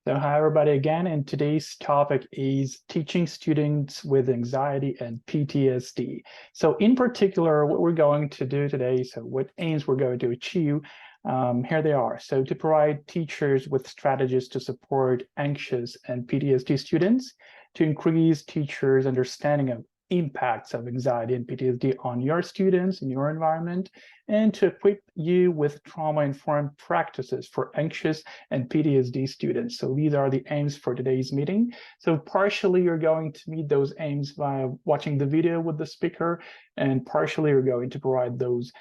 So hi everybody again, and today's topic is teaching students with anxiety and PTSD. So in particular, what we're going to do today, so what aims we're going to achieve, here they are. So to provide teachers with strategies to support anxious and PTSD students, to increase teachers' understanding of impacts of anxiety and PTSD on your students in your environment, and to equip you with trauma-informed practices for anxious and PTSD students. So these are the aims for today's meeting. So partially you're going to meet those aims by watching the video with the speaker, and partially you're going to provide those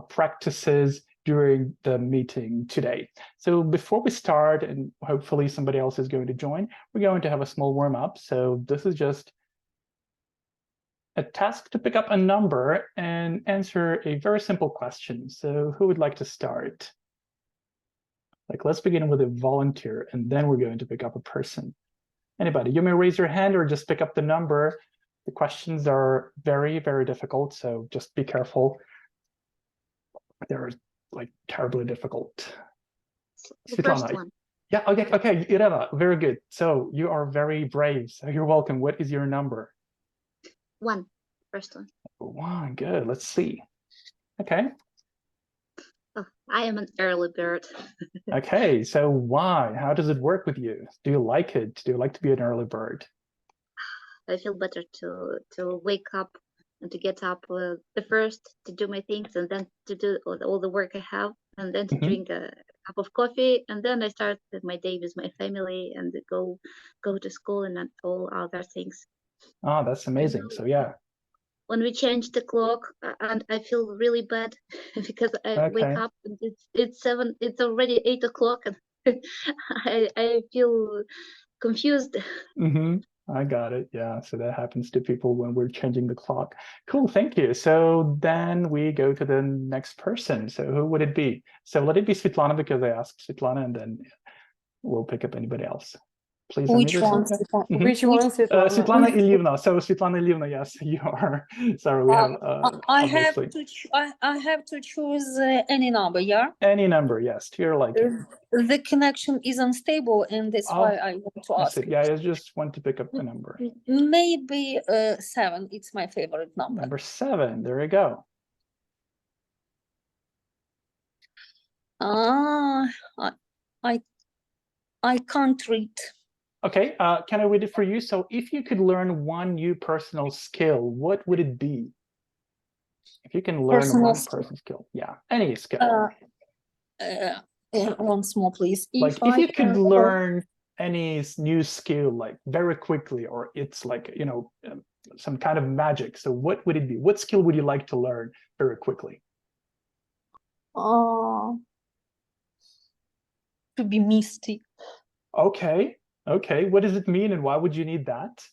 practices during the meeting today. So before we start, and hopefully somebody else is going to join, we're going to have a small warm-up. So this is just a task to pick up a number and answer a very simple question. So who would like to start? Let's begin with a volunteer, and then we're going to pick up a person. Anybody? You may raise your hand or just pick up the number. The questions are very, very difficult, so just be careful. They're terribly difficult. The first one. Yeah, okay, Irena, very good. So you are very brave, so you're welcome. What is your number? One. First one. One, good. Let's see. Okay. Oh, I am an early bird. Okay, so why? How does it work with you? Do you like it? Do you like to be an early bird? I feel better to wake up and to get up the first to do my things, and then to do all the work I have, and then to drink a cup of coffee, and then I start my day with my family and go to school and all other things. Oh, that's amazing. So yeah. When we change the clock, and I feel really bad because I wake up and it's 7. It's already 8 o'clock, and I feel confused. I got it. Yeah. So that happens to people when we're changing the clock. Cool. Thank you. So then we go to the next person. So who would it be? So let it be Svetlana, because I asked Svetlana, and then we'll pick up anybody else. Please. Which one? Which one, Svetlana? Svetlana Ilyevna. So Svetlana Ilyevna, yes, you are. Sorry, we have. I have to choose any number. Yeah. Any number, yes, to your liking. The connection is unstable, and that's why I want to ask. Yeah, I just want to pick up a number. Maybe 7. It's my favorite number. Number 7. There you go. I can't read. Okay, can I read it for you? So if you could learn one new personal skill, what would it be? If you can learn one personal skill. Yeah, any skill. Once more, please. If you could learn any new skill, very quickly, or it's some kind of magic. So what would it be? What skill would you like to learn very quickly? To be misty. Okay. Okay, what does it mean, and why would you need that?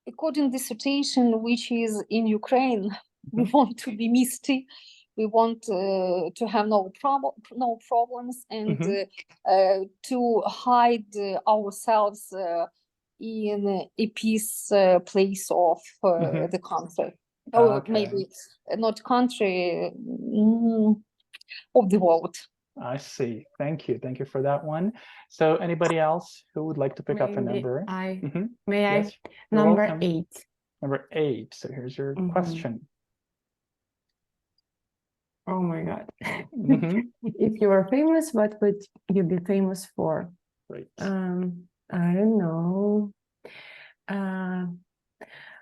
According to the situation which is in Ukraine, we want to be misty. We want to have no problems, and to hide ourselves in a peace place of the country. Or maybe not country, of the world. I see. Thank you. Thank you for that one. So anybody else who would like to pick up a number? May I? Yes, Number welcome. 8. Number 8. So here's your question. Oh my God. If you are famous, what would you be famous for? Great. I don't know.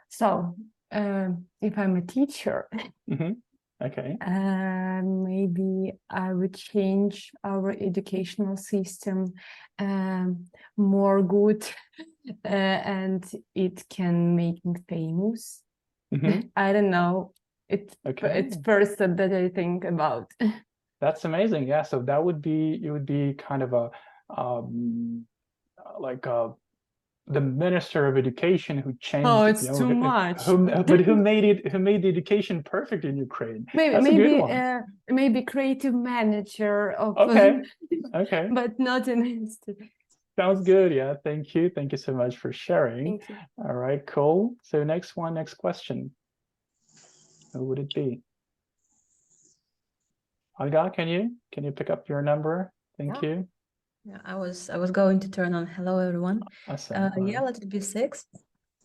So if I'm a teacher, okay. Maybe I would change our educational system more good, and it can make me famous. I don't know. It's first that I think about. That's amazing. Yeah. So that would be, you would be kind of a the Minister of Education who changed. Oh, it's too much. Who made the education perfect in Ukraine. Maybe creative manager of. Okay. But not an institute. Sounds good. Yeah. Thank you. Thank you so much for sharing. Thank you. All right. Cool. So next question. Who would it be? Olga, can you pick up your number? Thank Yeah. you. Yeah, I was going to turn on hello everyone. Awesome. Yeah, let it be 6.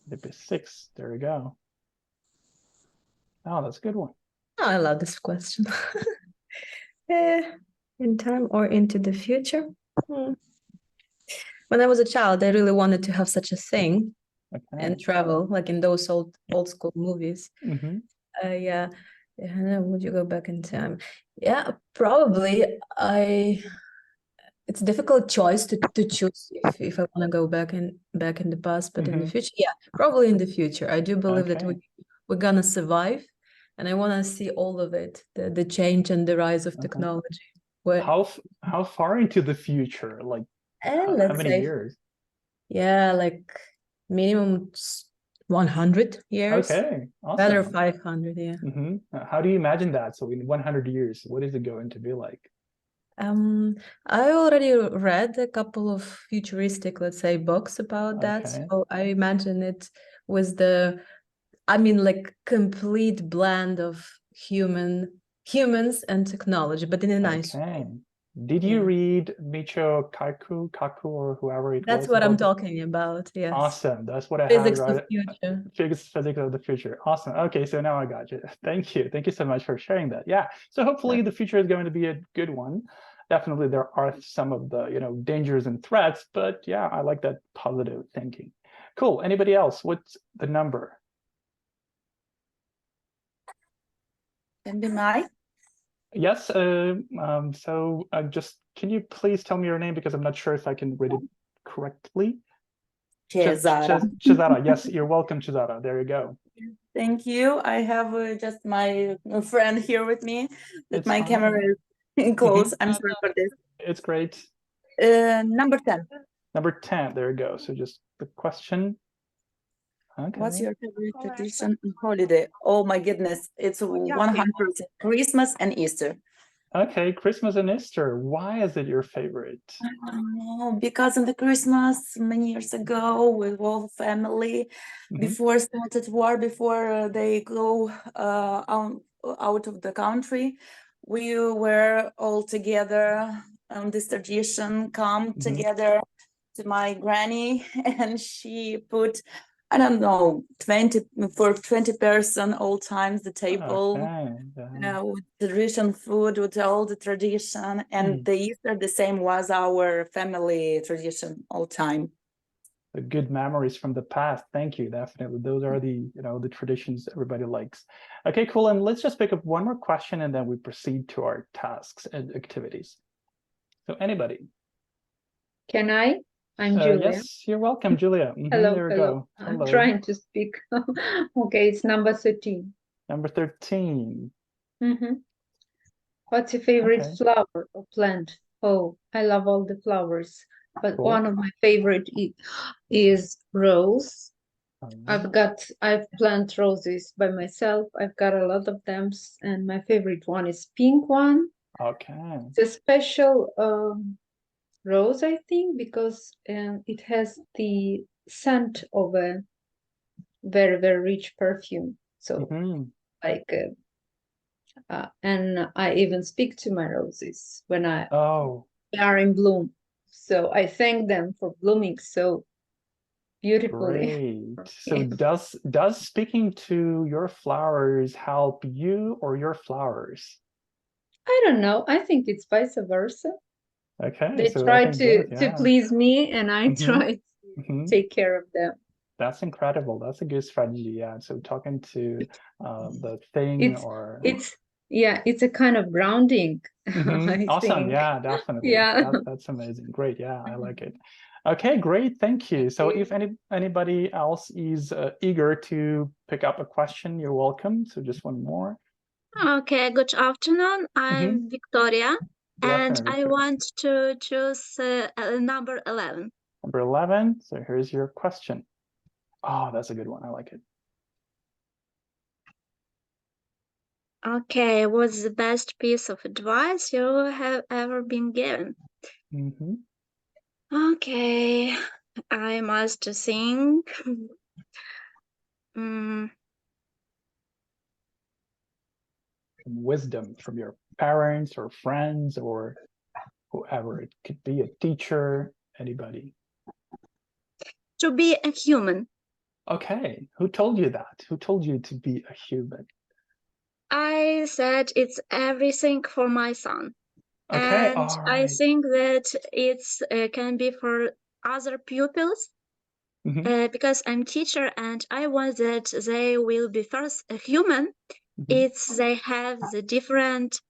It'd be 6. There we go. Oh, that's a good one. Oh, I love this question. In time or into the future? When I was a child, I really wanted to have such a thing Okay. and travel, like in those old school movies. Mm-hmm. Yeah. Would you go back in time? Yeah, probably. It's a difficult choice to choose if I want to go back in the past, but in the future, yeah, probably in the future. I do believe that we're gonna survive, and I want to see all of it, the change and the rise of technology. Where How far into the future? Like how let's many say, years? yeah, like minimum 100 years. Okay, Better awesome. 500, yeah. How do you imagine that? So in 100 years, what is it going to be like? I already read a couple of futuristic, let's say, books about that. Okay. So I imagine it was like complete blend of humans and technology, but in a nice way. Did you Yeah. read Michio Kaku or whoever it That's was? what I'm talking about. Yes. Awesome. That's what I Physics had, right? of future. Physics of the future. Awesome. Okay, so now I got you. Thank you. Thank you so much for sharing that. Yeah. So hopefully the future is going to be a good one. Definitely there are some of the, dangers and threats, but yeah, I like that positive thinking. Cool. Anybody else? What's the number? Can be mine. Yes. So just can you please tell me your name because I'm not sure if I can read it correctly. Cesara. Yes, you're welcome, Cesara. There you go. Thank you. I have just my friend here with me. That my camera is close. I'm sorry for this. It's great. Number 10. Number 10. There you go. So just the question. Okay. What's your favorite tradition and holiday? Oh my goodness, it's 100% Christmas and Easter. Okay, Christmas and Easter. Why is it your favorite? Because in the Christmas many years ago with all family, before started war, before they go out of the country, we were all together on this tradition, come together to my granny, and she put, I don't know, 20 person all times the table. With tradition food, with all the tradition, and the Easter the same was our family tradition all time. The good memories from the past. Thank you. Definitely, those are the the traditions everybody likes. Okay, cool. And let's just pick up one more question, and then we proceed to our tasks and activities. So, anybody? Can I? I'm Julia. Yes, you're welcome, Julia. Hello, there we hello. go. I'm trying to speak. Okay, it's number 13. Number 13. What's your favorite flower or plant? Oh, I love all the flowers, but one of my favorite is rose. I've planted roses by myself. I've got a lot of them, and my favorite one is pink one. Okay. It's a special rose, I think, because it has the scent of a very, very rich perfume. So and I even speak to my roses when they are in bloom. So I thank them for blooming so beautifully. Great. So does speaking to your flowers help you or your flowers? I don't know. I think it's vice versa. Okay. They try to please me, and I try to take care of them. That's incredible. That's a good strategy. Yeah. So talking to the thing it's a kind of grounding. Awesome. Yeah, definitely. Yeah. That's amazing. Great. Yeah, I like it. Okay, great. Thank you. So if anybody else is eager to pick up a question, you're welcome. So just one more. Okay, good afternoon. I'm Victoria, and I want to choose number 11. Number 11. So here's your question. Oh, that's a good one. I like it. Okay, what's the best piece of advice you have ever been given? Okay, I must think. Wisdom from your parents or friends or whoever. It could be a teacher, anybody. To be a human. Okay, who told you that? Who told you to be a human? I said it's everything for my son. Okay, And all I right. think that it's can be for other pupils because I'm teacher and I want that they will be first a human. It's they have the different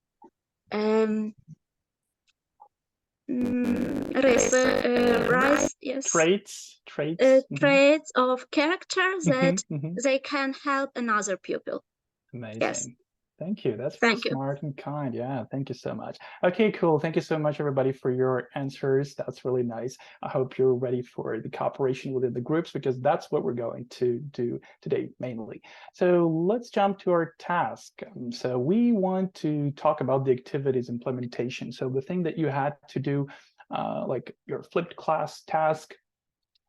yes, traits traits of character that they can help another pupil. Amazing. Yes. Thank you. That's very smart and kind. Yeah, thank you so much. Okay, cool. Thank you so much, everybody, for your answers. That's really nice. I hope you're ready for the cooperation within the groups, because that's what we're going to do today mainly. So let's jump to our task. So we want to talk about the activities implementation. So the thing that you had to do, like your flipped class task.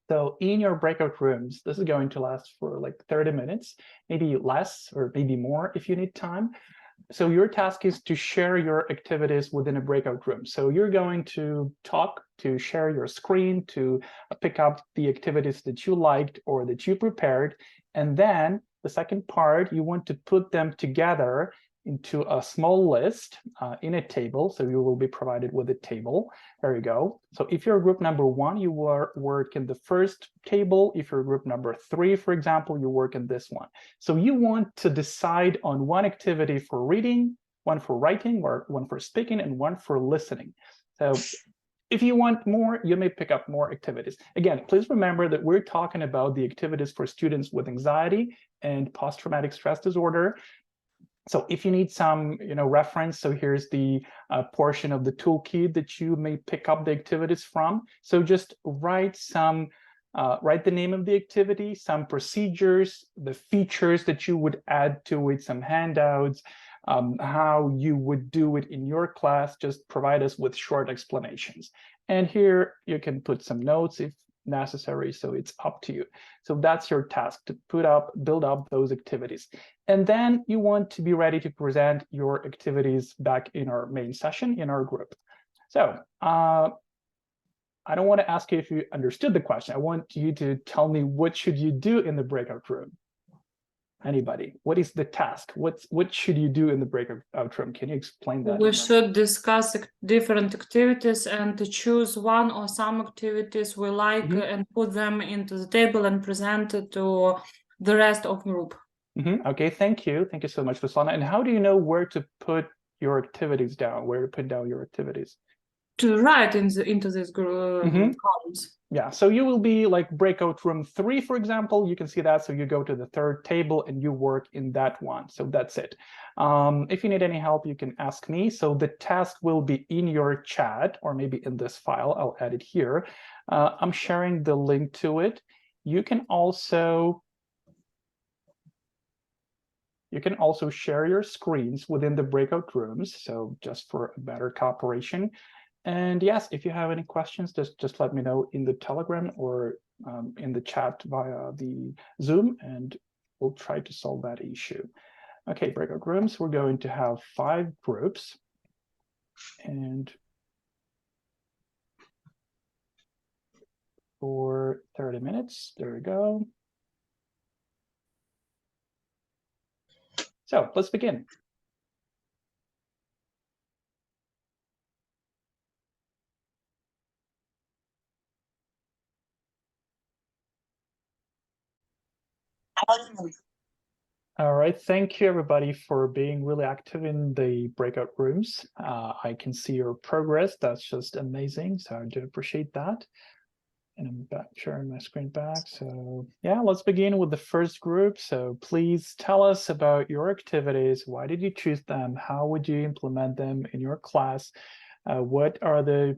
So in your breakout rooms, this is going to last for like 30 minutes, maybe less or maybe more if you need time. So your task is to share your activities within a breakout room. So you're going to talk, to share your screen, to pick up the activities that you liked or that you prepared. And then the second part, you want to put them together into a small list in a table. So you will be provided with a table. There you go. So if you're group number 1, you work in the first table. If you're group number 3, for example, you work in this one. So you want to decide on one activity for reading, one for writing, or one for speaking, and one for listening. So if you want more, you may pick up more activities. Again, please remember that we're talking about the activities for students with anxiety and post-traumatic stress disorder. So if you need some, reference, so here's the portion of the toolkit that you may pick up the activities from. So just write the name of the activity, some procedures, the features that you would add to it, some handouts, how you would do it in your class. Just provide us with short explanations. And here you can put some notes if necessary, so it's up to you. So that's your task, to build up those activities. And then you want to be ready to present your activities back in our main session in our group. So I don't want to ask you if you understood the question. I want you to tell me, what should you do in the breakout room? Anybody? What is the task? What should you do in the breakout room? Can you explain that? We should discuss different activities and to choose one or some activities we like and put them into the table and present it to the rest of the group. Okay, thank you. Thank you so much, Ruslana. And how do you know where to put your activities down, where to put down your activities? To write into this group columns. Yeah, so you will be like breakout room 3, for example. You can see that. So you go to the third table and you work in that one. So that's it. If you need any help, you can ask me. So the task will be in your chat, or maybe in this file. I'll add it here. I'm sharing the link to it. You can also share your screens within the breakout rooms. So just for a better cooperation. And yes, if you have any questions, just let me know in the Telegram or in the chat via the Zoom, and we'll try to solve that issue. Okay, breakout rooms, we're going to have 5 groups. And for 30 minutes, there we go. So let's begin. All right, thank you everybody for being really active in the breakout rooms. I can see your progress. That's just amazing. So I do appreciate that. And I'm back, sharing my screen back. So yeah, let's begin with the first group. So please tell us about your activities. Why did you choose them? How would you implement them in your class? What are the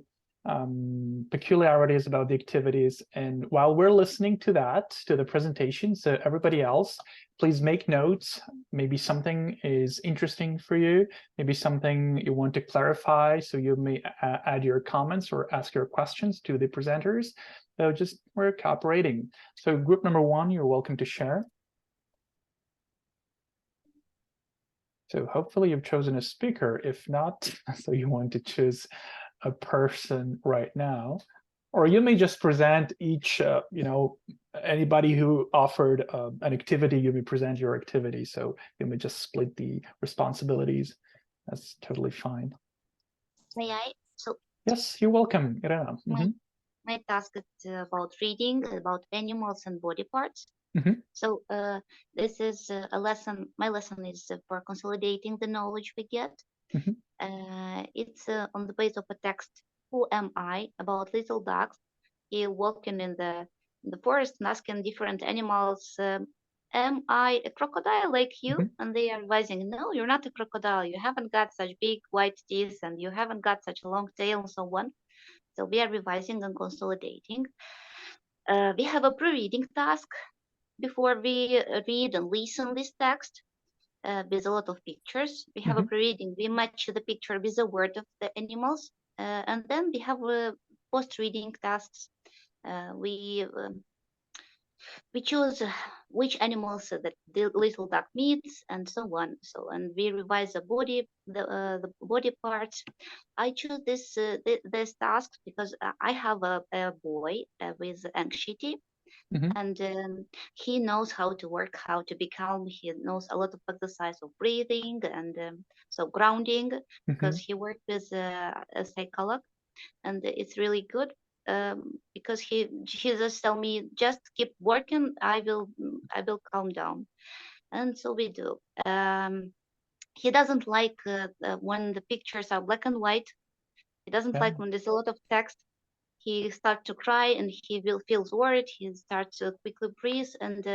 peculiarities about the activities? And while we're listening to the presentation, so everybody else, please make notes. Maybe something is interesting for you, maybe something you want to clarify, so you may add your comments or ask your questions to the presenters. So just, we're cooperating. So group number 1, you're welcome to share. So hopefully you've chosen a speaker. If not, so you want to choose a person right now, or you may just present each, anybody who offered an activity, you may present your activity. So you may just split the responsibilities. That's totally fine. May I? So yes, you're welcome, Irena. My task is about reading, about animals and body parts. So this is a lesson. My lesson is for consolidating the knowledge we get. It's on the base of a text. Who am I? About little dogs. He walking in the forest and asking different animals, am I a crocodile like you? And they are advising, no, you're not a crocodile. You haven't got such big white teeth and you haven't got such a long tail and so on. So we are revising and consolidating. We have a pre-reading task before we read and listen this text with a lot of pictures. We have a pre-reading. We match the picture with the word of the animals. And then we have post-reading tasks. We choose which animals that the little dog meets and so on. So, and we revise the body parts. I choose this task because I have a boy with anxiety. And he knows how to work, how to be calm. He knows a lot of exercise of breathing and so grounding, because he worked with a psychologist, and it's really good because he just tell me, just keep working, I will calm down. And so we do. He doesn't like when the pictures are black and white. He doesn't like when there's a lot of text. He starts to cry and he feels worried. He starts to quickly breathe. And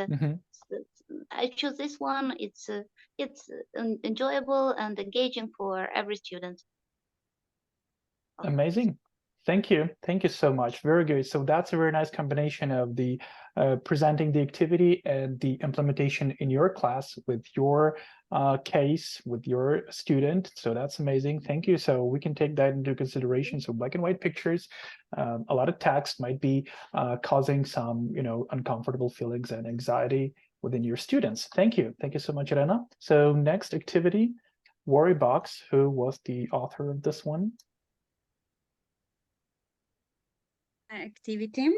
I choose this one. It's enjoyable and engaging for every student. Amazing. Thank you. Thank you so much. Very good. So that's a very nice combination of the presenting the activity and the implementation in your class with your case, with your student. So that's amazing. Thank you. So we can take that into consideration. So black and white pictures, a lot of text might be causing some, uncomfortable feelings and anxiety within your students. Thank you. Thank you so much, Irena. So next activity, Worry Box. Who was the author of this one? Activity.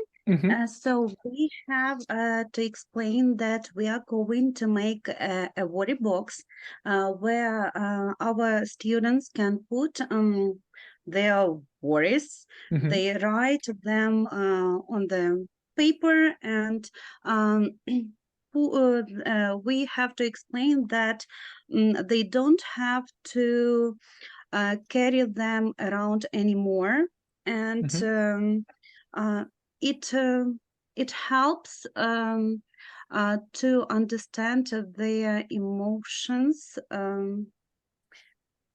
So we have to explain that we are going to make a worry box where our students can put their worries. They write them on the paper, and we have to explain that they don't have to carry them around anymore, and it helps to understand their emotions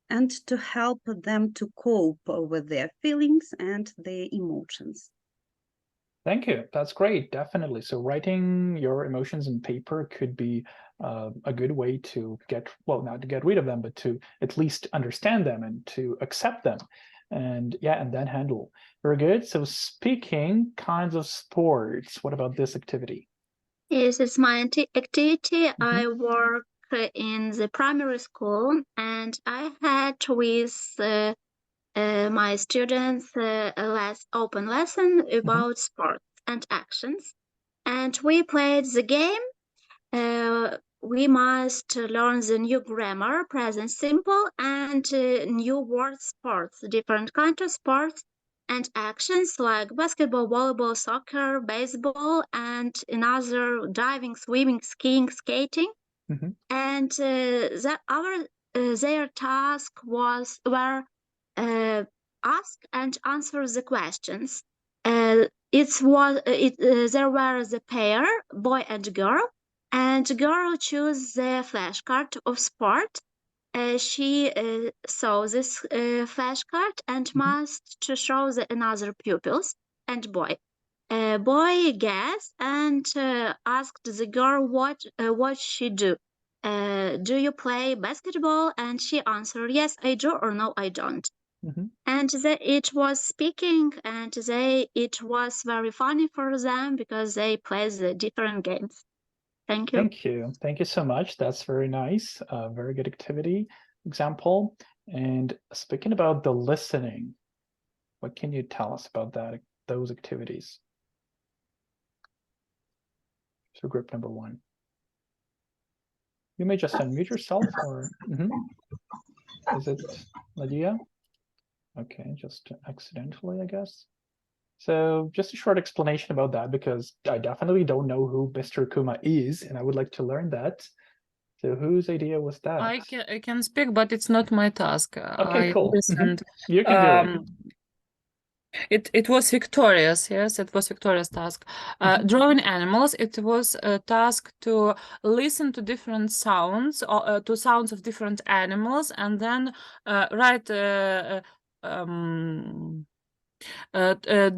and to help them to cope with their feelings and their emotions. Thank you. That's great. Definitely. So writing your emotions in paper could be a good way to not to get rid of them, but to at least understand them and to accept them. And then handle. Very good. So speaking kinds of sports, what about this activity? Yes, it's my activity. I work in the primary school, and I had with my students a open lesson about sports and actions. And we played the game. We must learn the new grammar, present simple, and new word sports, different kinds of sports and actions like basketball, volleyball, soccer, baseball, and another diving, swimming, skiing, skating. And their task were ask and answer the questions. There were the pair, boy and girl. And girl chose the flashcard of sport. She saw this flashcard and must to show the another pupils. And boy guessed and asked the girl what she do. Do you play basketball? And she answered, yes, I do, or no, I don't. And it was speaking, and it was very funny for them because they played the different games. Thank you. Thank you. Thank you so much. That's very nice. Very good activity example. And speaking about the listening, what can you tell us about that, those activities? So group number 1. You may just unmute yourself or is it Nadia? Okay, just accidentally, I guess. So just a short explanation about that, because I definitely don't know who Mr. Kuma is, and I would like to learn that. So whose idea was that? I can speak, but it's not my task. Okay, I cool. listened. You can do it. It was Victoria's, yes, it was Victoria's task. Drawing animals, it was a task to listen to different sounds, to sounds of different animals, and then write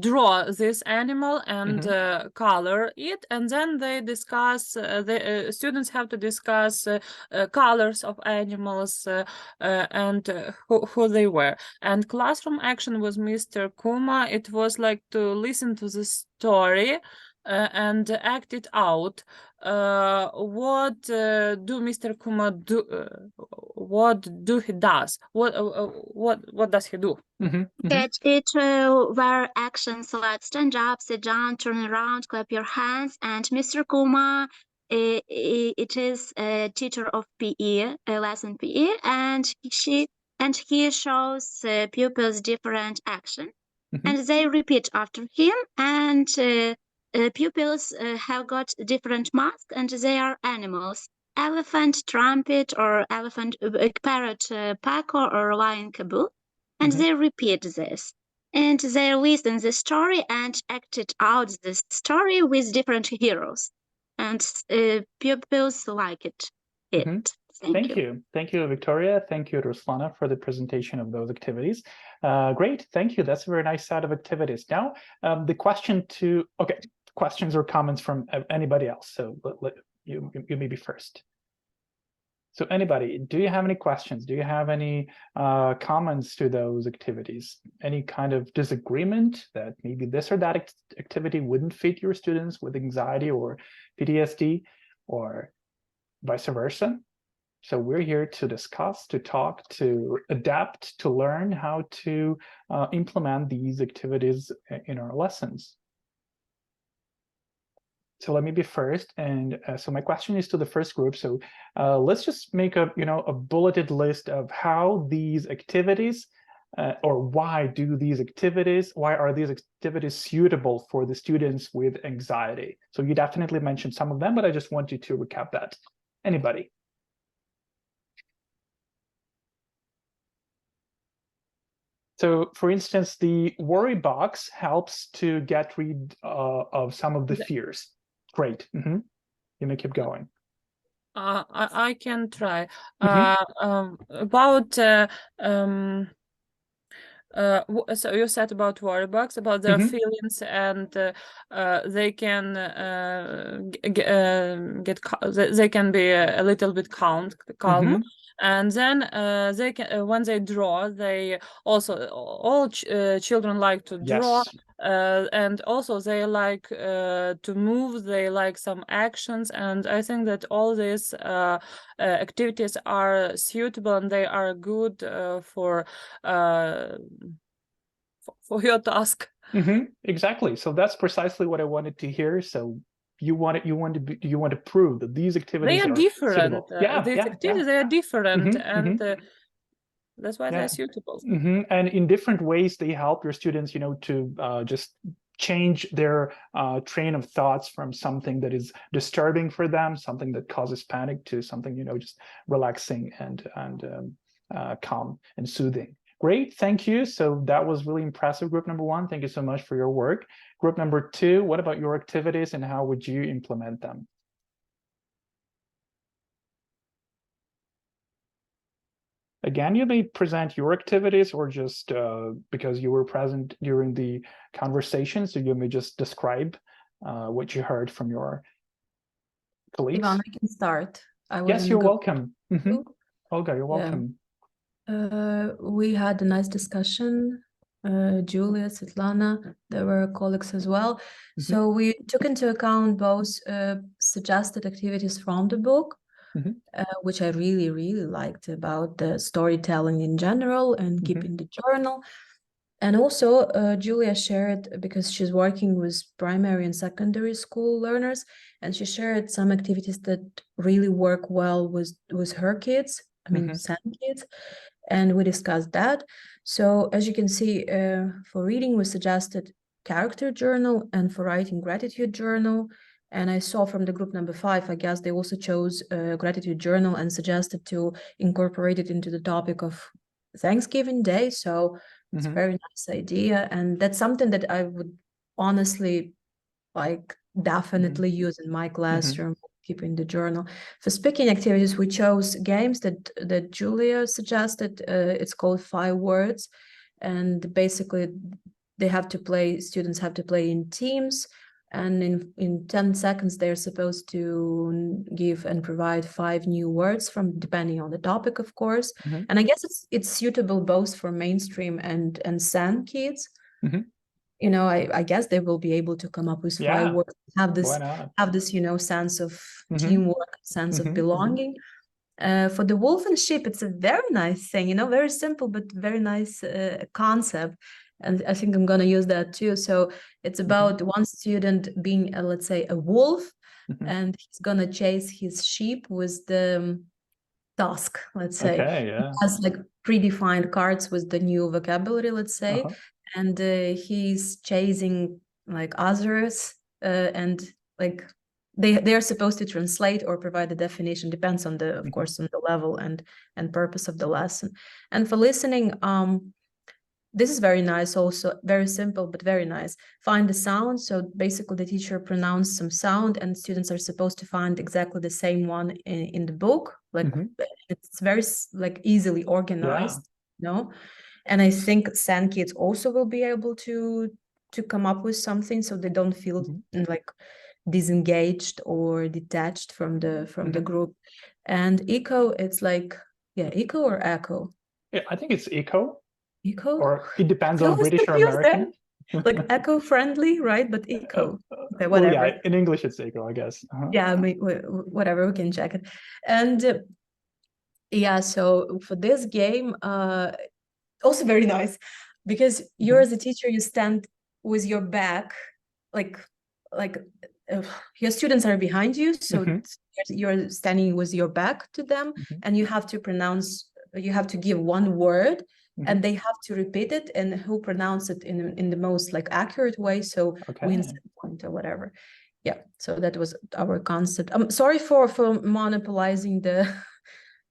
draw this animal and color it, and then they discuss, the students have to discuss colors of animals and who they were. And classroom action was Mr. Kuma. It was like to listen to the story and act it out. What do Mr. Kuma do? What do he does? What does he do? It were actions like stand up, sit down, turn around, clap your hands. And Mr. Kuma, it is a teacher of PE, a lesson PE, and he shows pupils different action, and they repeat after him. And pupils have got different masks, and they are animals: elephant, trumpet, or elephant, parrot, paco, or lion, kaboo. And they repeat this, and they listen the story and act it out the story with different heroes, and pupils like it. Thank you. Thank you, Victoria. Thank you, Ruslana, for the presentation of those activities. Great, thank you. That's a very nice set of activities. Now, the question to, questions or comments from anybody else. So you may be first. So anybody, do you have any questions? Do you have any comments to those activities? Any kind of disagreement that maybe this or that activity wouldn't fit your students with anxiety or PTSD, or vice versa? So we're here to discuss, to talk, to adapt, to learn how to implement these activities in our lessons. So let me be first, and so my question is to the first group. So let's just make a bulleted list of how these activities, or why are these activities suitable for the students with anxiety? So you definitely mentioned some of them, but I just want you to recap that. Anybody? So, for instance, the worry box helps to get rid of some of the fears. Great. You may keep going. I can try. About so you said about worry box, about their feelings, and they can they can be a little bit calm, and then they can, when they draw, they also, all children like to draw. Yes. And also they like to move, they like some actions, and I think that all these activities are suitable, and they are good for your task. Exactly. So that's precisely what I wanted to hear. So you want to prove that these activities are different. Suitable. These activities they are different, and that's why they're suitable. And in different ways, they help your students, to just change their train of thoughts from something that is disturbing for them, something that causes panic, to something, just relaxing and calm and soothing. Great, thank you. So that was really impressive, group number 1. Thank you so much for your work. Group number 2, what about your activities and how would you implement them? Again, you may present your activities, or just because you were present during the conversation, so you may just describe what you heard from your colleagues. Ivan, I can start. Yes, you're welcome. Olga, you're welcome. We had a nice discussion Julia, Svetlana, there were colleagues as well. So we took into account both suggested activities from the book, which I really, really liked about the storytelling in general and keeping the journal. And also Julia shared, because she's working with primary and secondary school learners, and she shared some activities that really work well with her kids, I mean, SAM kids, and we discussed that. So as you can see, for reading, we suggested character journal, and for writing, gratitude journal. And I saw from the group number 5, I guess they also chose gratitude journal and suggested to incorporate it into the topic of Thanksgiving Day. So it's a very nice idea. And that's something that I would honestly definitely use in my classroom, keeping the journal. For speaking activities, we chose games that Julia suggested. It's called 5 Words. And basically they have to play, students have to play in teams. And in 10 seconds, they're supposed to give and provide 5 new words from, depending on the topic, of course. And I guess it's suitable both for mainstream and SAN kids. You know, I guess they will be able to come up with 5 words, have this, you know, sense of teamwork, sense of belonging. For the wolf and sheep, it's a very nice thing, you know, very simple, but very nice concept. And I think I'm going to use that too. So it's about one student being, let's say, a wolf, and he's going to chase his sheep with the task, let's say. He has like predefined cards with the new vocabulary, let's say. And he's chasing like others, and like they are supposed to translate or provide a definition, depends on the, of course, on the level and purpose of the lesson. And for listening, this is very nice, also very simple but very nice. Find the sound. So basically the teacher pronounced some sound and students are supposed to find exactly the same one in the book. Like it's very like easily organized, you know. And I think SAN kids also will be able to come up with something, so they don't feel like disengaged or detached from the group. And eco, it's like, eco or echo? Yeah, I think it's eco. Eco? Or it depends on British or American. Like eco-friendly, right? But eco. Okay, whatever. Well, yeah, in English it's eco, I guess. Yeah, I mean, whatever, we can check it. And yeah, so for this game, also very nice, because you're as a teacher, you stand with your back, like your students are behind you, so you're standing with your back to them, and you have to give one word, and they have to repeat it, and who pronounce it in the most like accurate way, so wins the point or whatever. Yeah, so that was our concept. I'm sorry for monopolizing the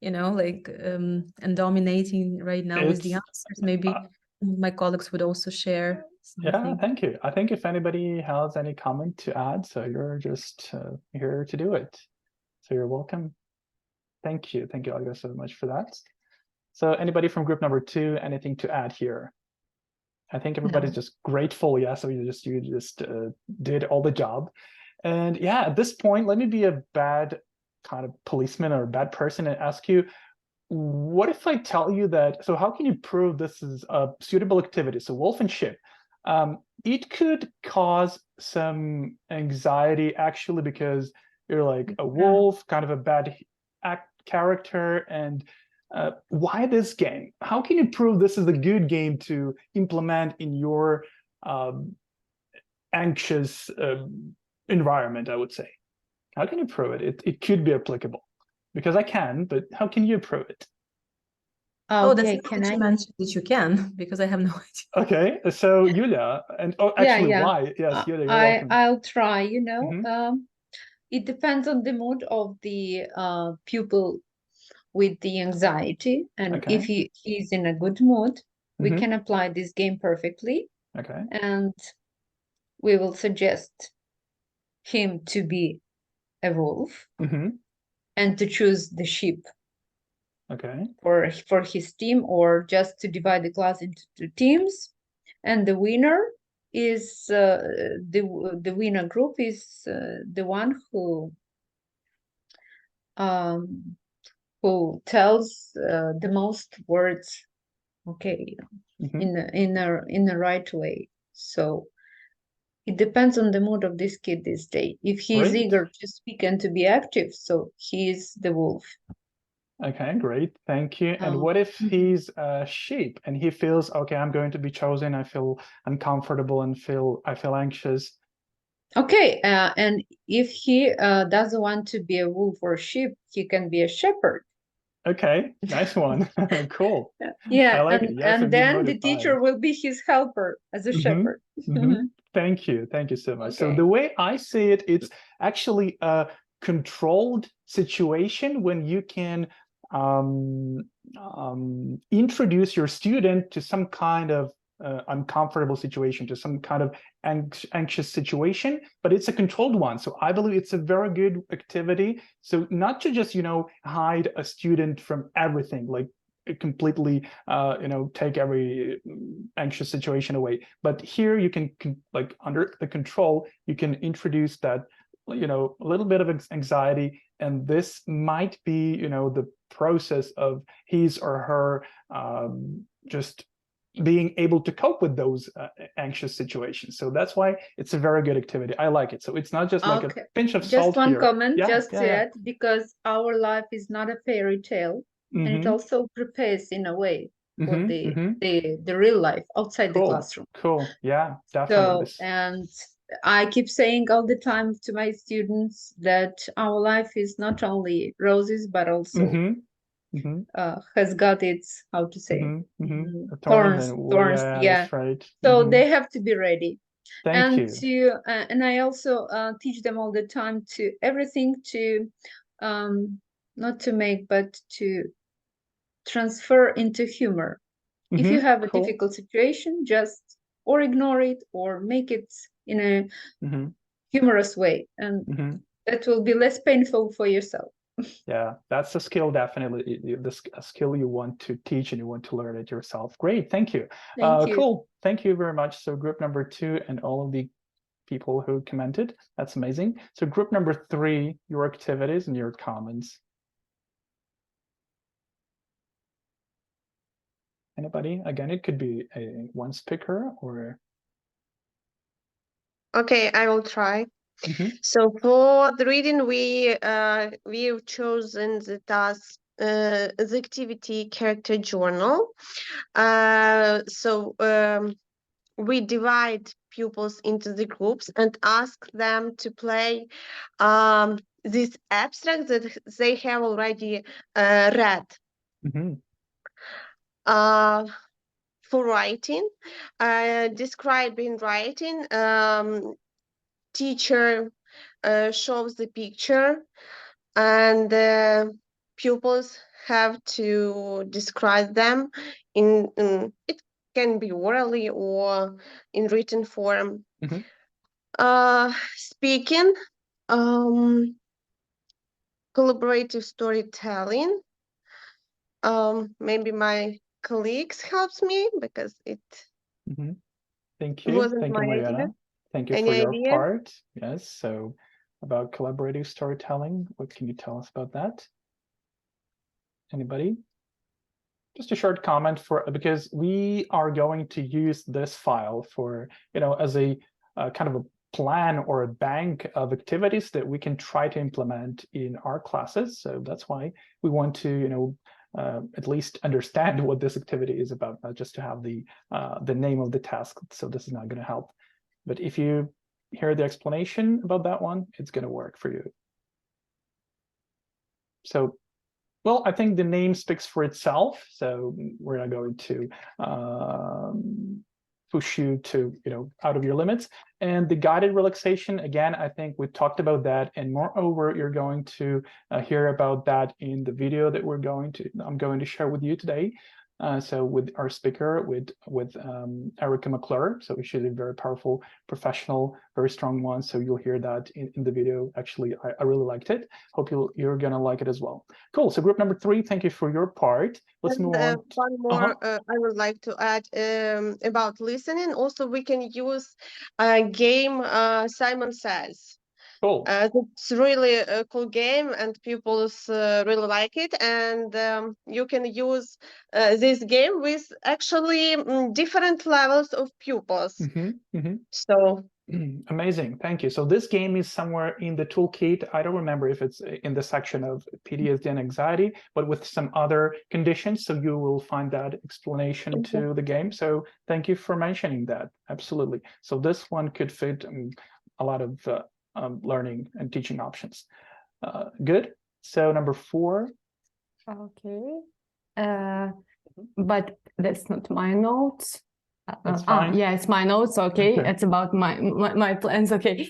you know, like and dominating right now with the answers. Maybe my colleagues would also share something. Yeah, thank you. I think if anybody has any comment to add, so you're just here to do it. So you're welcome. Thank you, Olga, so much for that. So anybody from group number 2, anything to add here? I think everybody's just grateful. Yeah, so you just did all the job. And yeah, at this point, let me be a bad kind of policeman or a bad person and ask you, what if I tell you that, so how can you prove this is a suitable activity? So wolf and sheep, it could cause some anxiety actually, because you're like a wolf, kind of a bad character, and why this game? How can you prove this is a good game to implement in your anxious environment, I would say? How can you prove it? It could be applicable, because I can, but how can you prove it? Okay, that's what you mentioned that you can, because I have no idea. Okay, so Yulia, and actually, why? Yes, Yulia, you're welcome. I'll try, you know. It depends on the mood of the pupil with the anxiety, and if he's in a good mood, we can apply this game perfectly. And we will suggest him to be a wolf and to choose the sheep for his team, or just to divide the class into 2 teams, and the winner is the winner group is the one who tells the most words in the right way. So it depends on the mood of this kid this day. If he's eager to speak and to be active, so he's the wolf. Okay, great. Thank you. And what if he's a sheep and he feels, okay, I'm going to be chosen. I feel uncomfortable and I feel anxious. Okay, and if he doesn't want to be a wolf or a sheep, he can be a shepherd. Okay, nice one. Cool. Yeah, I like it. Yes, and then the teacher will be his helper as a shepherd. Thank you. Thank you so much. Okay. So the way I see it, it's actually a controlled situation when you can introduce your student to some kind of uncomfortable situation, to some kind of anxious situation, but it's a controlled one. So I believe it's a very good activity. So not to just, hide a student from everything, like completely, take every anxious situation away. But here you can, like under the control, you can introduce that, a little bit of anxiety, and this might be, the process of his or her just being able to cope with those anxious situations. So that's why it's a very good activity. I like it. So it's not just like a pinch of salt. Just one here. comment, to add, because our life is not a fairy tale, and it also prepares in a way for the real life outside the classroom. Cool. Yeah, definitely. So, and I keep saying all the time to my students that our life is not only roses, but also has got its, how to say, thorns. Yeah. Right. So they have to be ready. Thank you. And I also teach them all the time to everything to not to make, but to transfer into humor. If you have a difficult situation, just or ignore it or make it in a humorous way, and that will be less painful for yourself. Yeah, that's a skill, definitely. A skill you want to teach and you want to learn it yourself. Great, thank you. Thank you. Cool, thank you very much. So group number 2 and all of the people who commented, that's amazing. So group number 3, your activities and your comments. Anybody? Again, it could be one speaker or... Okay, I will try. So for the reading, we've chosen the task, the activity character journal. We divide pupils into the groups and ask them to play this abstract that they have already read. For writing, describing writing, teacher shows the picture and pupils have to describe them in it can be orally or in written form. Speaking, collaborative storytelling, maybe my colleagues helps me because it Thank you. wasn't Thank you, my Mariana. idea. Thank you for your part. Yes, so about collaborative storytelling, what can you tell us about that? Anybody? Just a short comment because we are going to use this file for, as a kind of a plan or a bank of activities that we can try to implement in our classes. So that's why we want to, at least understand what this activity is about, not just to have the name of the task. So this is not going to help. But if you hear the explanation about that one, it's going to work for you. So, well, I think the name speaks for itself. So we're not going to push you to, out of your limits. And the guided relaxation, again, I think we talked about that. And moreover, you're going to hear about that in the video that I'm going to share with you today. So with our speaker, with Erica McClure. So she's a very powerful professional, very strong one. So you'll hear that in the video. Actually, I really liked it. Hope you're gonna like it as well. Cool. So group number 3, thank you for your part. Let's move on. One more I would like to add about listening. Also, we can use a game Simon Says. Cool. It's really a cool game, and pupils really like it. And you can use this game with actually different levels of pupils. So amazing, thank you. So this game is somewhere in the toolkit. I don't remember if it's in the section of PTSD and anxiety, but with some other conditions. So you will find that explanation to the game. So thank you for mentioning that. Absolutely. So this one could fit a lot of learning and teaching options. Good. So number 4. Okay. But that's not my notes. That's fine. Yeah, it's my notes. Okay, it's about my plans. Okay.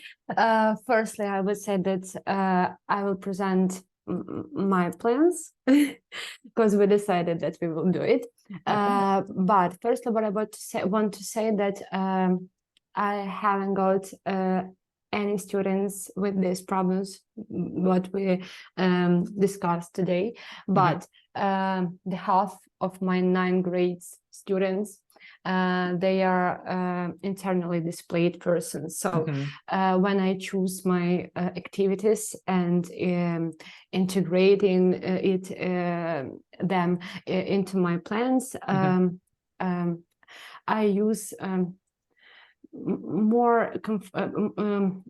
Firstly, I would say that I will present my plans because we decided that we will do it. But firstly, what I want to say that I haven't got any students with these problems what we discussed today, but the half of my 9th grade students, they are internally displayed persons. So when I choose my activities and integrating them into my plans, I use more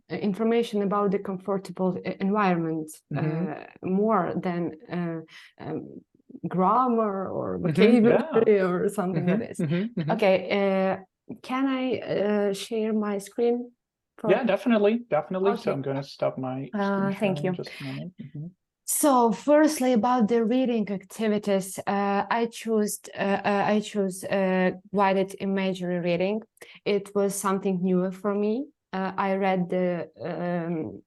information about the comfortable environment, more than grammar or vocabulary or something like this. Okay, can I share my screen? Yeah, definitely. Okay. So I'm going to stop my screen thank you. just a moment. So firstly, about the reading activities, I chose guided imagery reading. It was something new for me. I read the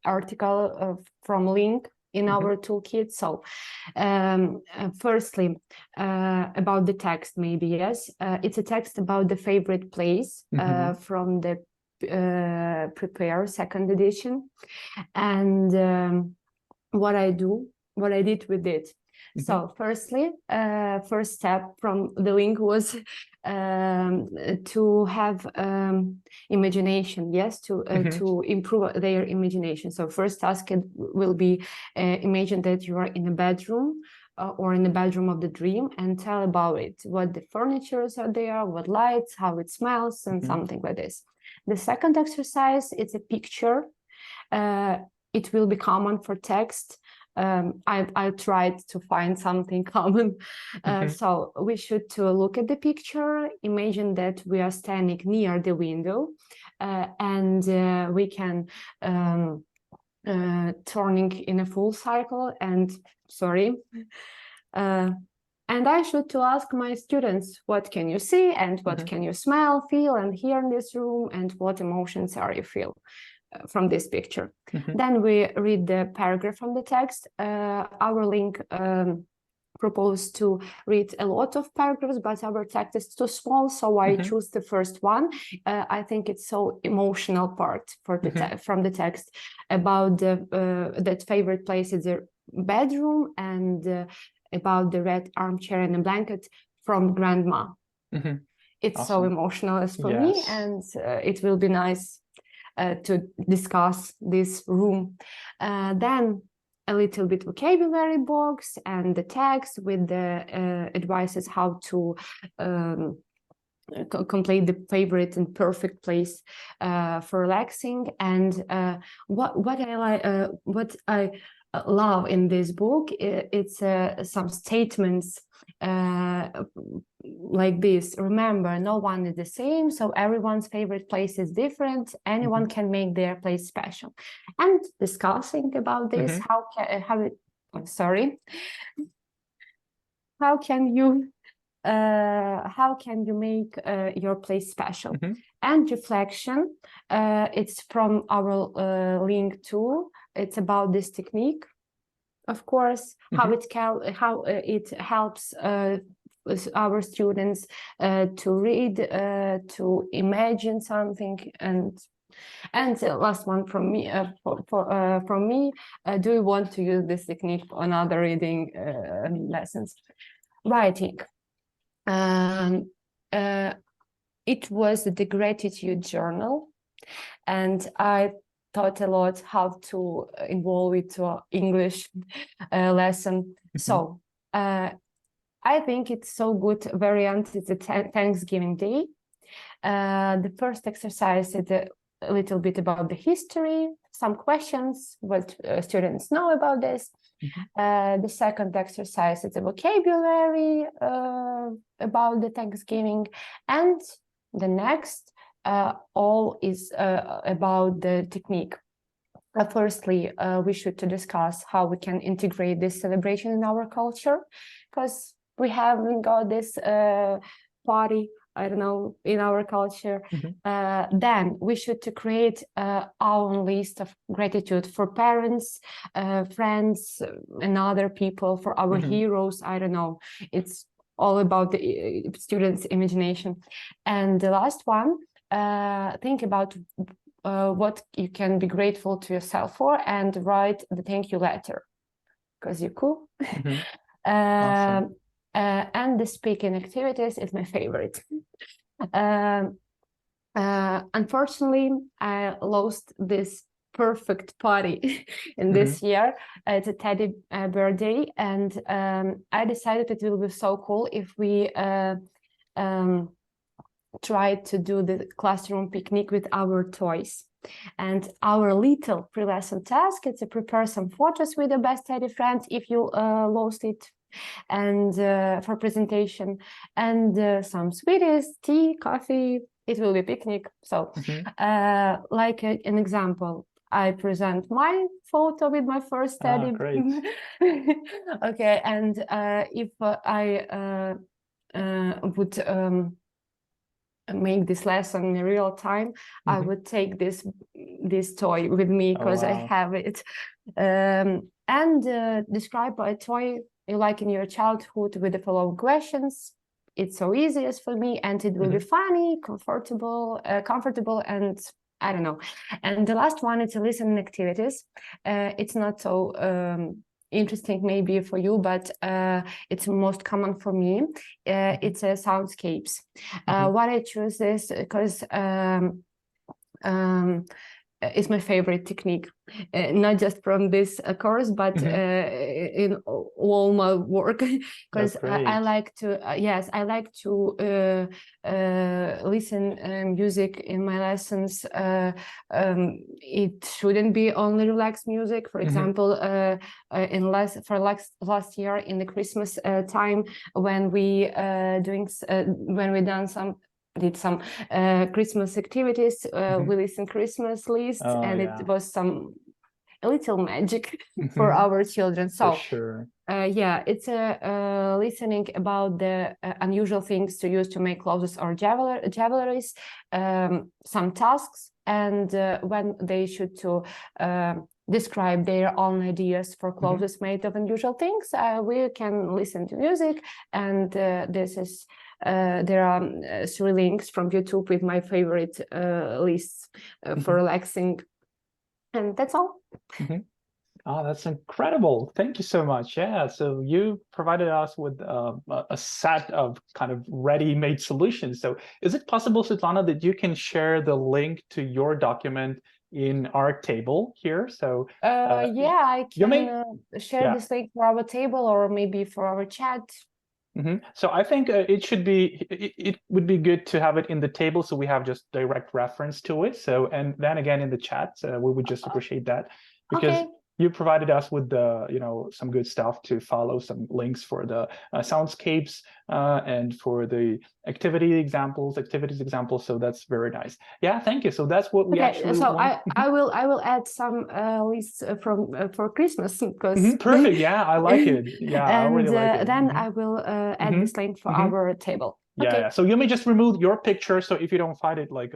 article from link in our toolkit. So firstly, about the text, maybe, yes. It's a text about the favorite place from the Prepare 2nd edition. And what I did with it. So firstly, first step from the link was to have imagination, yes, to improve their imagination. So first task will be imagine that you are in a bedroom or in the bedroom of the dream and tell about it, what the furnitures are there, what lights, how it smells, and something like this. The second exercise is a picture. It will be common for text. I tried to find something common. So we should look at the picture, imagine that we are standing near the window, and we can turning in a full cycle and and I should to ask my students, what can you see and what can you smell, feel, and hear in this room, and what emotions are you feel from this picture. Then we read the paragraph from the text. Our link proposed to read a lot of paragraphs, but our text is too small, so I choose the first one. I think it's so emotional part for the from the text about that favorite place is the bedroom, and about the red armchair and a blanket from grandma. It's so emotional as for me, and it will be nice to discuss this room. Then a little bit vocabulary box and the text with the advices how to complete the favorite and perfect place for relaxing. And what I like, what I love in this book, it's some statements like this. Remember, no one is the same, so everyone's favorite place is different. Anyone can make their place special. And discussing about this, how can you make your place special? And reflection, it's from our link too. It's about this technique, of course, how it helps our students to read, to imagine something. And the last one from me, from me, do you want to use this technique on other reading lessons? Writing. It was the gratitude journal, and I taught a lot how to involve it to English lesson. So I think it's so good variant. It's a Thanksgiving Day. The first exercise is a little bit about the history, some questions, what students know about this. The second exercise is a vocabulary about the Thanksgiving, and the next all is about the technique. Firstly, we should discuss how we can integrate this celebration in our culture, because we haven't got this party, I don't know, in our culture. Then we should to create our own list of gratitude for parents, friends, and other people, for our heroes. I don't know. It's all about the students' imagination. And the last one, think about what you can be grateful to yourself for, and write the thank you letter, because you're cool. Awesome. And the speaking activities is my favorite. Unfortunately, I lost this perfect party in this year. It's a teddy bear day, and I decided it will be so cool if we try to do the classroom picnic with our toys. And our little pre-lesson task is to prepare some photos with your best teddy friends if you lost it, and for presentation, and some sweeties, tea, coffee. It will be picnic. So like an example, I present my photo with my first teddy. Great. Okay, and if I would make this lesson in real time, I would take this toy with me, because I have it, and describe a toy you like in your childhood with the following questions. It's so easy as for me, and it will be funny, comfortable, and I don't know. And the last one is listening activities. It's not so interesting maybe for you, but it's most common for me. It's soundscapes. Why I choose this, because it's my favorite technique, not just from this course, but in all my work, because I like to I like to listen music in my lessons. It shouldn't be only relaxed music. For example, last year in the Christmas time, when we did some Christmas activities, we listened Christmas lists, and it was a little magic for our children. So for sure. It's listening about the unusual things to use to make clothes or jewelries, some tasks, and when they should to describe their own ideas for clothes made of unusual things, we can listen to music, and this is there are 3 links from YouTube with my favorite lists for relaxing, and that's all. Oh, that's incredible. Thank you so much. Yeah, so you provided us with a set of kind of ready-made solutions. So is it possible, Svetlana, that you can share the link to your document in our table here? So I can share this link for our table, or maybe for our chat. So I think it would be good to have it in the table, so we have just direct reference to it. So, and then again in the chat, we would just appreciate that, because you provided us with the some good stuff to follow, some links for the soundscapes and for the activities examples. So that's very nice. Yeah, thank you. So that's what we actually so want. I will add some lists from for Christmas, because perfect. Yeah, I like it. Yeah, and I really like it. then I will add this link for our table. Yeah, so you may just remove your picture. So if you don't find it, like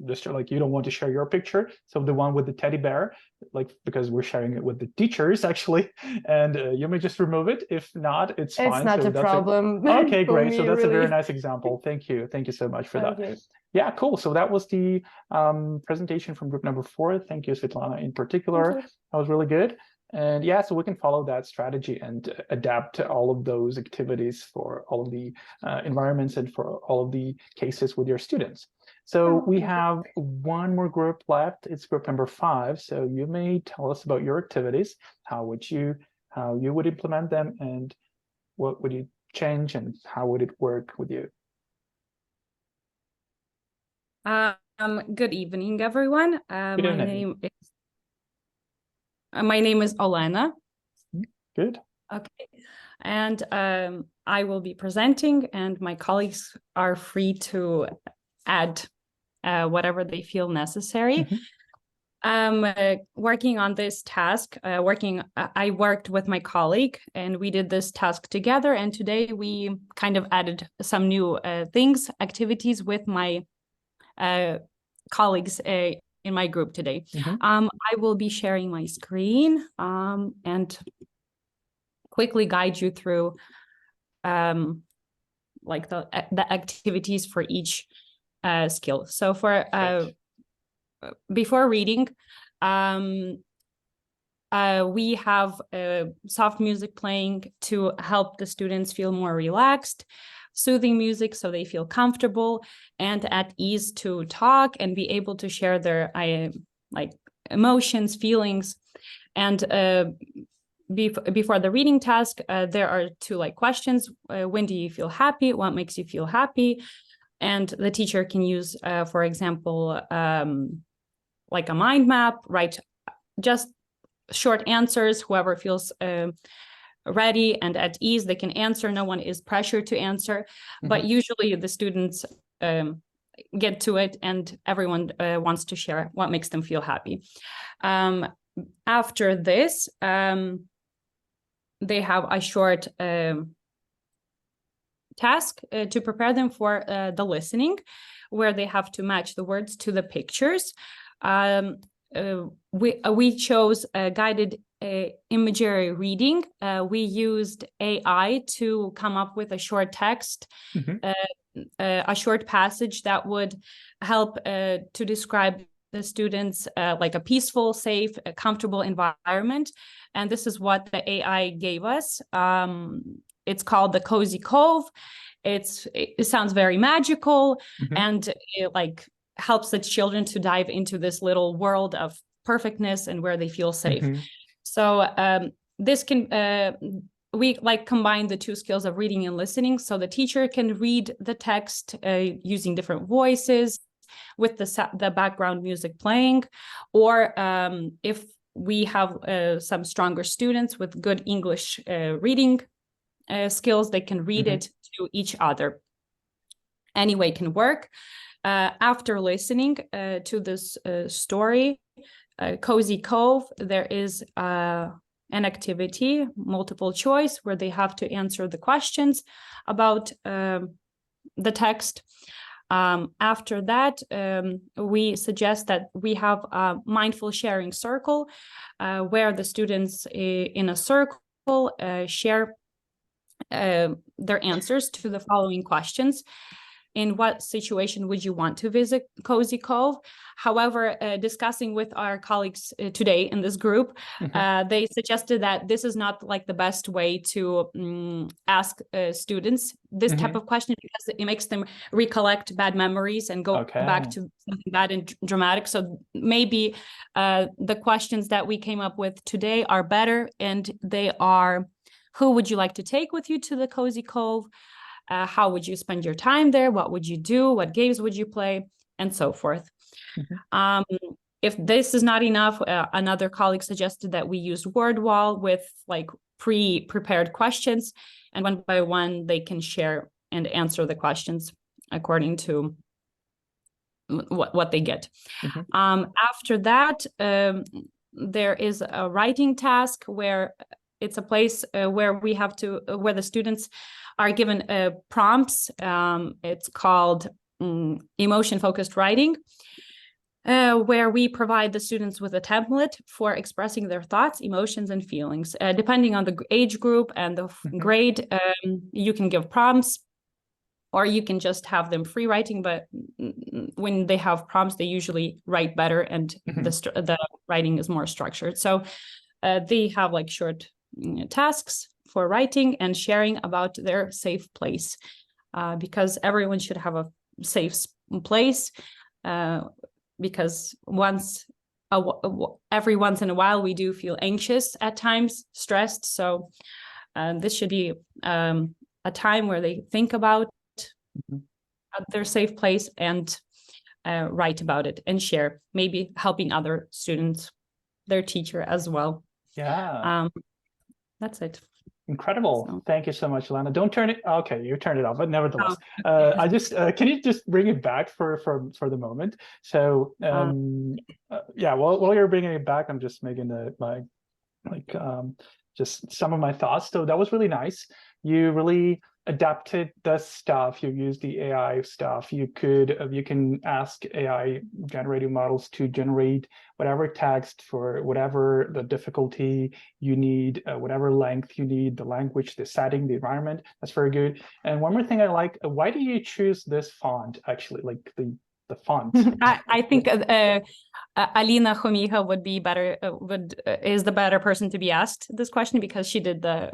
just like you don't want to share your picture, so the one with the teddy bear, like, because we're sharing it with the teachers actually, and you may just remove it. If not, it's fine. It's not so a problem. Okay, great. Me, So that's really. a very nice example. Thank you so much for that. Yeah, cool. So that was the presentation from group number 4. Thank you, Svetlana, in particular. That was really good. And yeah, so we can follow that strategy and adapt all of those activities for all of the environments and for all of the cases with your students. So we have one more group left. It's group number 5. So you may tell us about your activities. How you would implement them, and what would you change, and how would it work with you? Good evening, everyone. Good evening. My name is Olena. Good. Okay, and I will be presenting, and my colleagues are free to add whatever they feel necessary. Working on this task, I worked with my colleague, and we did this task together. And today we kind of added some new activities with my colleagues in my group today. I will be sharing my screen and quickly guide you through like the activities for each skill. So for before reading, we have soft music playing to help the students feel more relaxed, soothing music so they feel comfortable and at ease to talk and be able to share their like emotions, feelings. And before the reading task, there are 2 like questions. When do you feel happy? What makes you feel happy? And the teacher can use, for example, like a mind map, write just short answers. Whoever feels ready and at ease, they can answer. No one is pressured to answer, but usually the students get to it, and everyone wants to share what makes them feel happy. After this, they have a short task to prepare them for the listening, where they have to match the words to the pictures. We chose guided imagery reading. We used AI to come up with a short text, a short passage that would help to describe the students like a peaceful, safe, comfortable environment. And this is what the AI gave us. It's called the Cozy Cove. It sounds very magical, and it like helps the children to dive into this little world of perfectness and where they feel safe. So this can we like combine the 2 skills of reading and listening, so the teacher can read the text using different voices with the background music playing, or if we have some stronger students with good English reading skills, they can read it to each other. Any way can work. After listening to this story, Cozy Cove, there is an activity, multiple choice, where they have to answer the questions about the text. After that, we suggest that we have a mindful sharing circle, where the students in a circle share their answers to the following questions. In what situation would you want to visit Cozy Cove? However, discussing with our colleagues today in this group, they suggested that this is not like the best way to ask students this type of question, because it makes them recollect bad memories and go back to something bad and dramatic. So maybe the questions that we came up with today are better, and they are: who would you like to take with you to the Cozy Cove? How would you spend your time there? What would you do? What games would you play? And so forth. If this is not enough, another colleague suggested that we use word wall with like pre-prepared questions, and one by one they can share and answer the questions according to what they get. After that, there is a writing task, where it's a place where we have to, where the students are given prompts. It's called emotion-focused writing, where we provide the students with a template for expressing their thoughts, emotions, and feelings. Depending on the age group and the grade, you can give prompts, or you can just have them free writing. But when they have prompts, they usually write better, and the writing is more structured. So they have like short tasks for writing and sharing about their safe place, because everyone should have a safe place, because every once in a while we do feel anxious at times, stressed. So this should be a time where they think about their safe place and write about it and share, maybe helping other students, their teacher as well. Yeah. That's it. Incredible. So. Thank you so much, Lana. Don't turn it. Okay, you turned it off, but nevertheless, I just can you just bring it back for the moment? So yeah, while you're bringing it back, I'm just making just some of my thoughts. So that was really nice. You really adapted the stuff. You used the AI stuff. You can ask AI generating models to generate whatever text for whatever the difficulty you need, whatever length you need, the language, the setting, the environment. That's very good. And one more thing I like, why do you choose this font actually, like the font? I think Alina Khomiha would be better, is the better person to be asked this question, because she did the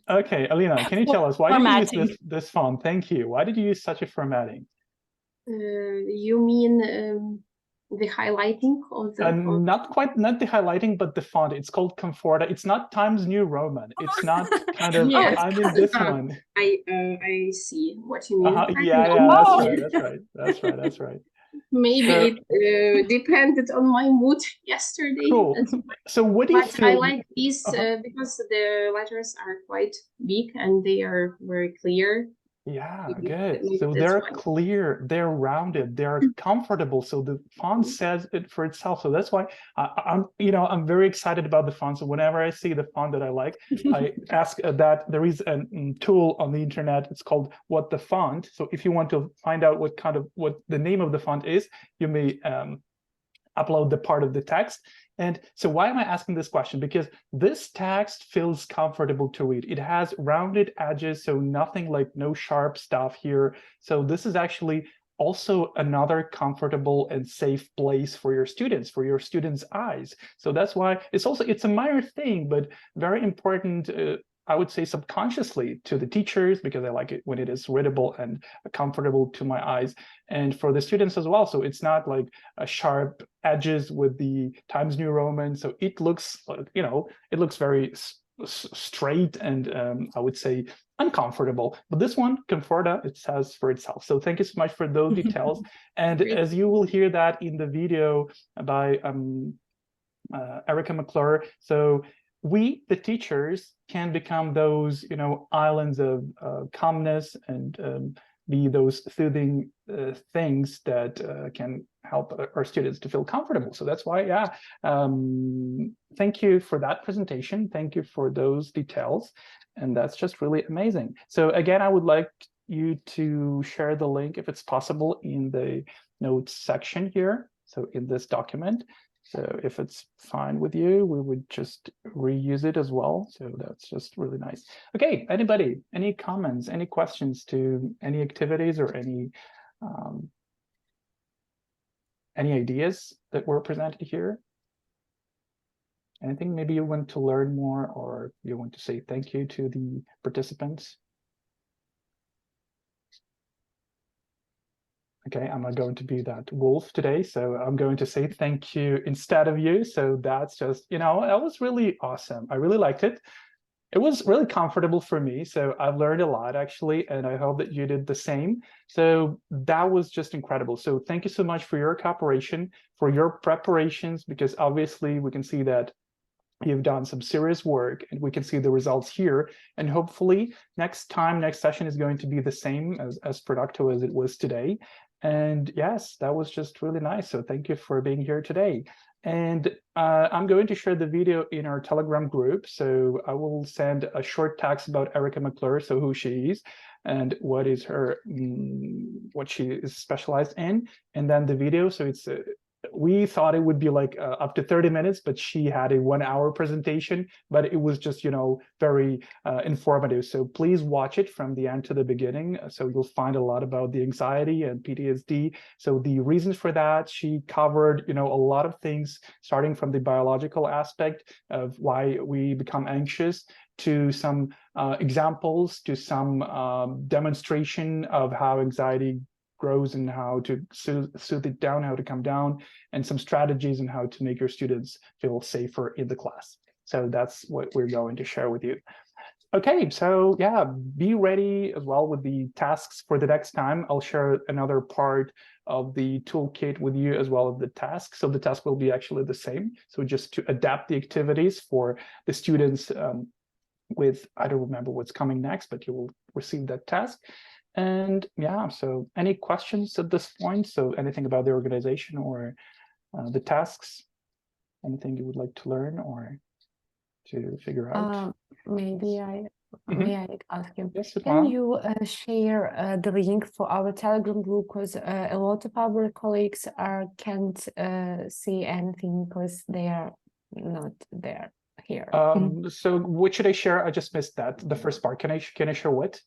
Okay, Alina, can you tell us why formatting. did you use this font? Thank you. Why did you use such a formatting? You mean the highlighting of the not the highlighting, but the font. It's called Comforta. It's not Times New Roman. It's not kind of yes. I mean this one. I see what you mean. That's right. Maybe it depended on my mood yesterday. Cool. So what do you feel? I like these because the letters are quite big and they are very clear. Yeah, good. So they're clear, they're rounded, they're comfortable. So the font says it for itself. So that's why I'm very excited about the font. So whenever I see the font that I like, I ask that. There is a tool on the internet. It's called What the Font. So if you want to find out what the name of the font is, you may upload the part of the text. And so why am I asking this question? Because this text feels comfortable to read. It has rounded edges, so nothing like no sharp stuff here. So this is actually also another comfortable and safe place for your students' eyes. So that's why it's a minor thing, but very important, I would say subconsciously to the teachers, because I like it when it is readable and comfortable to my eyes, and for the students as well. So it's not like a sharp edges with the Times New Roman. So it looks, it looks very straight and I would say uncomfortable. But this one, Comforta, it says for itself. So thank you so much for those details. And as you will hear that in the video by Erica McClure, so we, the teachers, can become those, islands of calmness and be those soothing things that can help our students to feel comfortable. So that's why, thank you for that presentation. Thank you for those details. And that's just really amazing. So again, I would like you to share the link, if it's possible, in the notes section here. So in this document. So if it's fine with you, we would just reuse it as well. So that's just really nice. Okay, anybody, any comments, any questions to any activities or any ideas that were presented here? Anything maybe you want to learn more, or you want to say thank you to the participants? Okay, I'm not going to be that wolf today, so I'm going to say thank you instead of you. So that's just, that was really awesome. I really liked it. It was really comfortable for me. So I've learned a lot, actually, and I hope that you did the same. So that was just incredible. So thank you so much for your cooperation, for your preparations, because obviously we can see that you've done some serious work and we can see the results here. And hopefully next session is going to be the same, as productive as it was today. And yes, that was just really nice. So thank you for being here today. And I'm going to share the video in our Telegram group. So I will send a short text about Erica McClure, so who she is and what is her, what she is specialized in, and then the video. So it's we thought it would be like up to 30 minutes, but she had a 1-hour presentation, but it was just, very informative. So please watch it from the end to the beginning. So you'll find a lot about the anxiety and PTSD. So the reasons for that, she covered, a lot of things, starting from the biological aspect of why we become anxious, to some examples, to some demonstration of how anxiety grows and how to soothe it down, how to come down, and some strategies on how to make your students feel safer in the class. So that's what we're going to share with you. Okay, so yeah, be ready as well with the tasks for the next time. I'll share another part of the toolkit with you as well as the task. So the task will be actually the same. So just to adapt the activities for the students with, I don't remember what's coming next, but you will receive that task. And yeah, so any questions at this point? So anything about the organization or the tasks? Anything you would like to learn or to figure out? Maybe may I ask you? Yes, Can you share the link for our Telegram group? Because a lot of our colleagues can't see anything because they are not there here. So what should I share? I just missed that, the first part. Can I share what?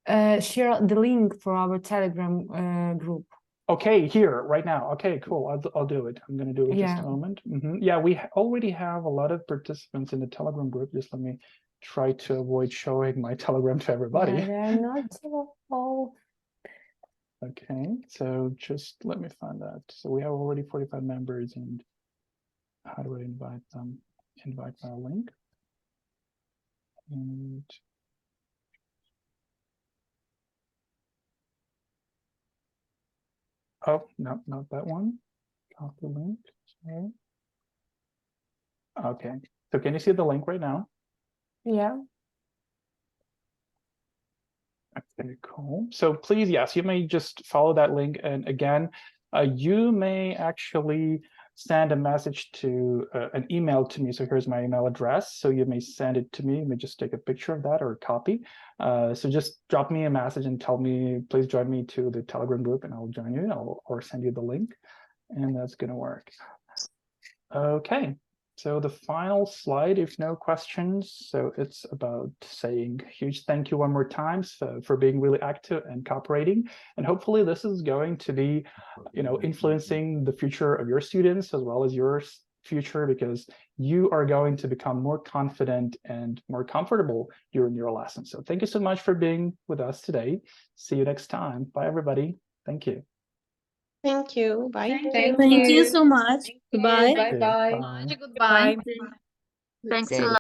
Share the link for our Telegram group. Okay, here right now. Okay, cool. I'll do it. I'm gonna do it just a moment. Yeah, we already have a lot of participants in the Telegram group. Just let me try to avoid showing my Telegram to everybody. Yeah, they're not all. Okay, so just let me find that. So we have already 45 members, and how do I invite them? Invite by link. And oh, no, not that one. Copy link. Sorry. Okay, so can you see the link right now? Yeah. Okay, cool. So please, yes, you may just follow that link. And again, you may actually send a message to an email to me. So here's my email address. So you may send it to me. You may just take a picture of that or a copy. So just drop me a message and tell me, please join me to the Telegram group, and I'll join you, or send you the link. And that's going to work. Okay. So the final slide, if no questions, so it's about saying huge thank you one more time for being really active and cooperating. And hopefully this is going to be, influencing the future of your students as well as your future, because you are going to become more confident and more comfortable during your lessons. So thank you so much for being with us today. See you next time. Bye, everybody. Thank you. Thank you. Bye. Thank Thank you you. so much. Goodbye. Bye bye. Bye. Goodbye. Thanks a lot.